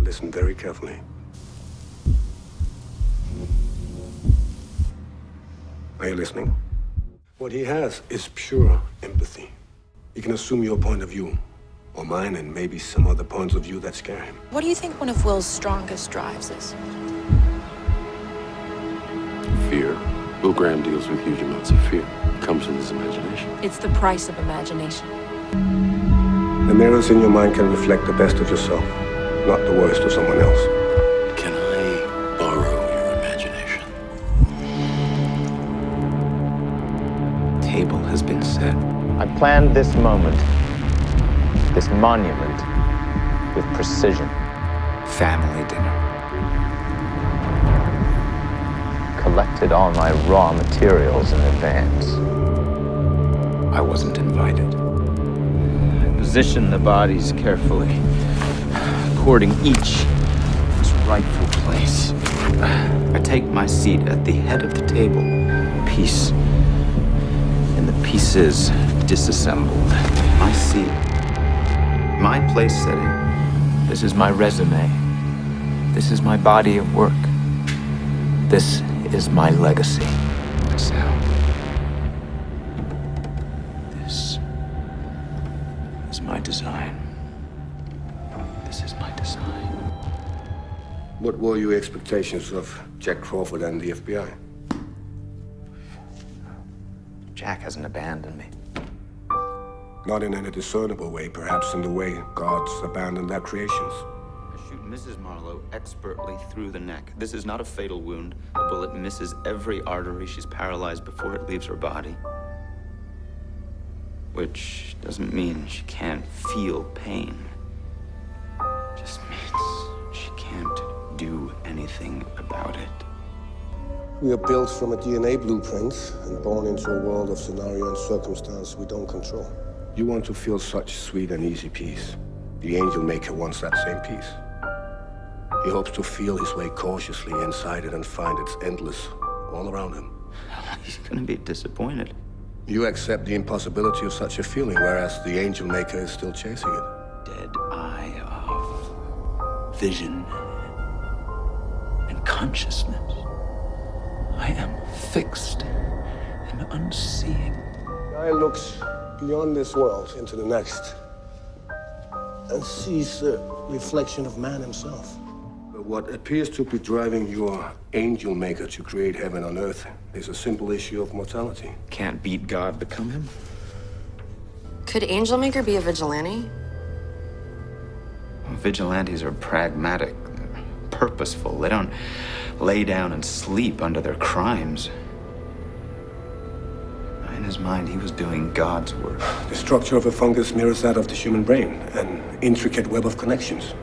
Listen very carefully. Are you listening? What he has is pure empathy. He can assume your point of view, or mine, and maybe some other points of view that scare him. What do you think one of Will's strongest drives is? Fear. Will Graham deals with huge amounts of fear. It comes in his imagination. It's the price of imagination. The mirrors in your mind can reflect the best of yourself, not the worst of someone else. Can I borrow your imagination? Table has been set. I planned this moment, this monument, with precision. Family dinner. Collected all my raw materials in advance. I wasn't invited. Position the bodies carefully, according each its rightful place. I take my seat at the head of the table, piece in the pieces disassembled. My seat, my place setting. This is my resume. This is my body of work. This is my legacy. My sound. This is my design. This is my design. What were your expectations of Jack Crawford and the FBI? Jack hasn't abandoned me. Not in any discernible way, perhaps in the way gods abandon their creations. I shoot Mrs. Marlowe expertly through the neck. This is not a fatal wound. The bullet misses every artery. She's paralyzed before it leaves her body. Which doesn't mean she can't feel pain. It just means she can't do anything about it. We are built from a DNA blueprint and born into a world of scenario and circumstance we don't control. You want to feel such sweet and easy peace. The angel maker wants that same peace. He hopes to feel his way cautiously inside it and find it's endless all around him. He's gonna be disappointed. You accept the impossibility of such a feeling, whereas the angel maker is still chasing it. Dead eye of vision and consciousness. I am fixed and unseeing. The guy looks beyond this world into the next and sees the reflection of man himself. But what appears to be driving your angel maker to create heaven on earth is a simple issue of mortality. Can't beat God, become him. Could Angel Maker be a vigilante? Vigilantes are pragmatic, purposeful. They don't lay down and sleep under their crimes. In his mind, he was doing God's work. The structure of a fungus mirrors that of the human brain, an intricate web of connections.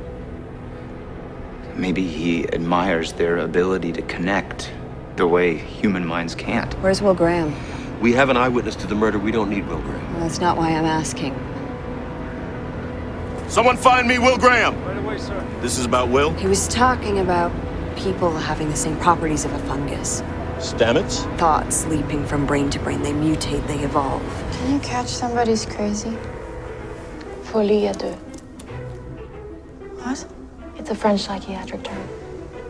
Maybe he admires their ability to connect the way human minds can't. Where's Will Graham? We have an eyewitness to the murder. We don't need Will Graham. Well, that's not why I'm asking. Someone find me Will Graham! Right away, sir. This is about Will? He was talking about people having the same properties of a fungus. Stamets? Thoughts leaping from brain to brain. They mutate, they evolve. Can you catch somebody's crazy? Folie à deux. What? It's a French psychiatric term.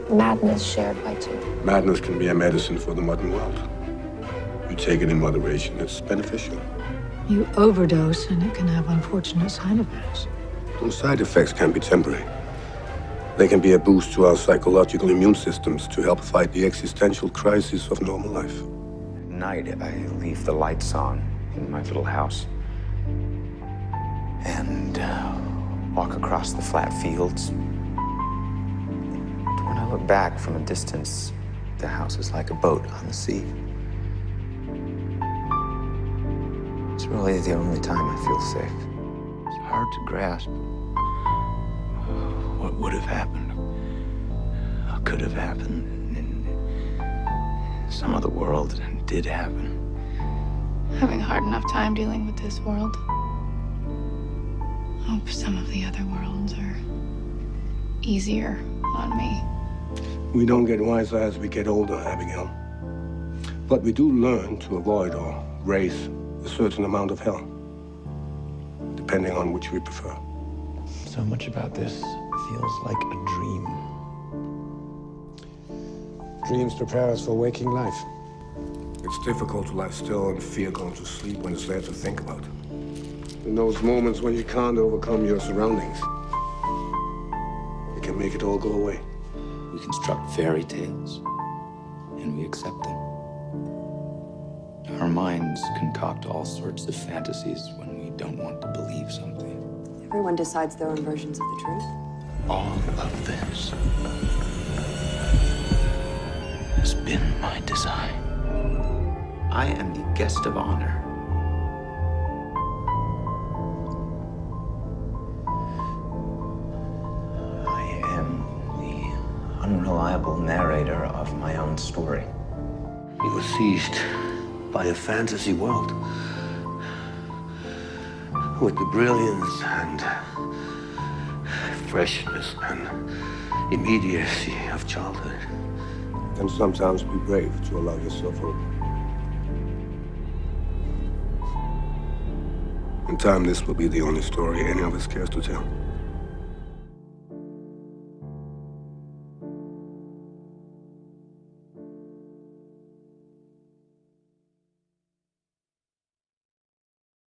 Madness shared by two. Madness can be a medicine for the modern world. You take it in moderation, it's beneficial. You overdose and it can have unfortunate side effects. Those side effects can be temporary. They can be a boost to our psychological immune systems to help fight the existential crisis of normal life. At night, I leave the lights on in my little house and walk across the flat fields. When I look back from a distance, the house is like a boat on the sea. It's really the only time I feel safe. It's hard to grasp what would have happened, what could have happened in some other world and did happen. Having a hard enough time dealing with this world. Hope some of the other worlds are easier on me. We don't get wiser as we get older, Abigail. But we do learn to avoid or raise a certain amount of hell, depending on which we prefer. So much about this feels like a dream. Dreams prepare us for waking life. It's difficult to lie still and fear going to sleep when it's there to think about. In those moments when you can't overcome your surroundings, you can make it all go away. We construct fairy tales, and we accept them. Our minds concoct all sorts of fantasies when we don't want to believe something. Everyone decides their own versions of the truth. All of this has been my design. I am the guest of honor. I am the unreliable narrator of my own story. You were seized by a fantasy world with the brilliance and freshness and immediacy of childhood. And sometimes be brave to allow yourself hope. In time, this will be the only story any of us cares to tell.